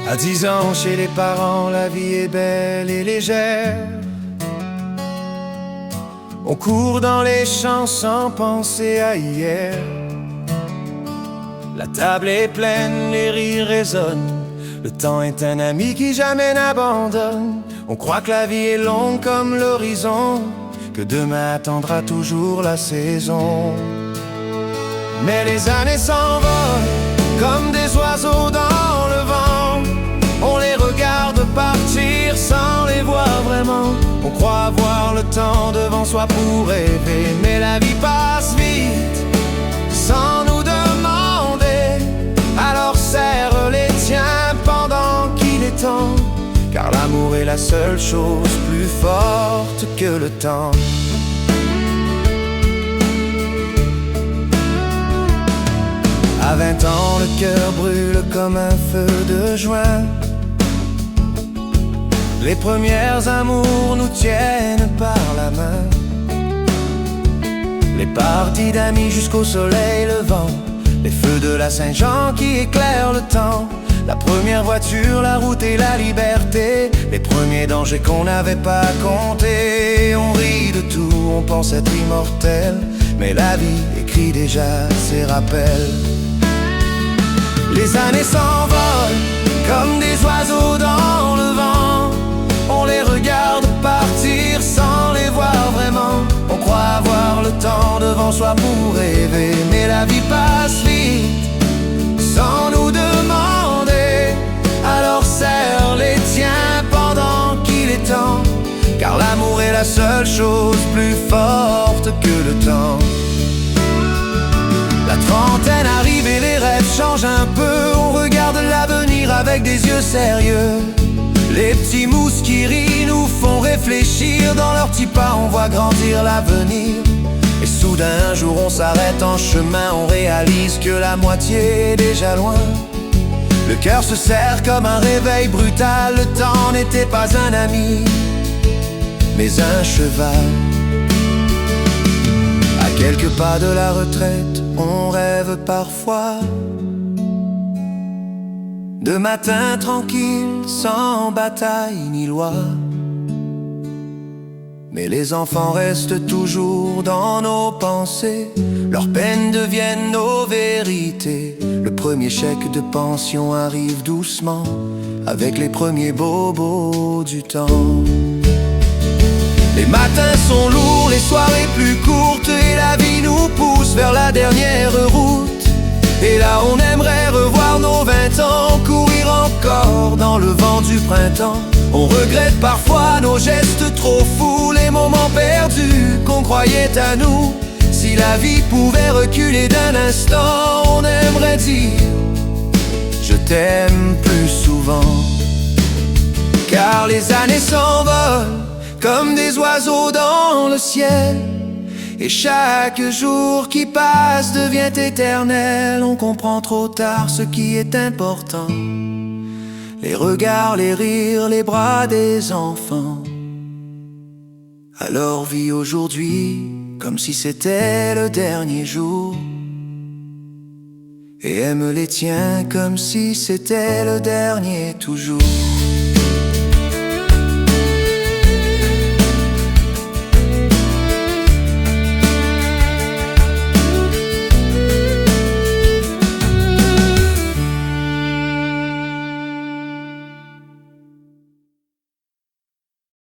À 10 ans, chez les parents, la vie est belle et légère. On court dans les champs sans penser à hier. La table est pleine, les rires résonnent. Le temps est un ami qui jamais n'abandonne. On croit que la vie est longue comme l'horizon, que demain attendra toujours la saison. Mais les années s'envolent comme des oiseaux dans le vent. On les regarde partir sans les voir vraiment. On croit avoir le temps devant soi pour rêver, mais la vie passe vite sans nous demander. Alors serre les tiens pendant qu'il est temps, car l'amour est la seule chose plus forte que le temps. À 20 ans, le cœur brûle comme un feu de juin. Les premières amours nous tiennent par la main. Les parties d'amis jusqu'au soleil levant, les feux de la Saint-Jean qui éclairent le temps. La première voiture, la route et la liberté, les premiers dangers qu'on n'avait pas comptés. On rit de tout, on pense être immortel, mais la vie écrit déjà ses rappels. Les années s'envolent comme des oiseaux dans le vent. On les regarde partir sans les voir vraiment. On croit avoir le temps devant soi pour rêver, mais la vie passe vite sans nous demander. Alors serre les tiens pendant qu'il est temps, car l'amour est la seule chose plus forte que le temps. La trentaine arrive et les rêves changent un peu. On regarde l'avenir avec des yeux sérieux. Les petits mousses qui rient nous font réfléchir. Dans leurs petits pas on voit grandir l'avenir. Et soudain un jour on s'arrête en chemin. On réalise que la moitié est déjà loin. Le cœur se serre comme un réveil brutal. Le temps n'était pas un ami, mais un cheval. À quelques pas de la retraite, on rêve parfois de matins tranquilles, sans bataille ni loi. Mais les enfants restent toujours dans nos pensées. Leurs peines deviennent nos vérités. Le premier chèque de pension arrive doucement, avec les premiers bobos du temps. Les matins sont lourds, les soirées plus courtes, et la vie nous pousse vers la dernière route. Et là on aimerait revoir nos 20 ans, courir encore dans le vent du printemps. On regrette parfois nos gestes trop fous, les moments perdus qu'on croyait à nous. Si la vie pouvait reculer d'un instant, on aimerait dire je t'aime plus souvent. Car les années s'envolent comme des oiseaux dans le ciel, et chaque jour qui passe devient éternel. On comprend trop tard ce qui est important, les regards, les rires, les bras des enfants. Alors vis aujourd'hui comme si c'était le dernier jour, et aime les tiens comme si c'était le dernier toujours.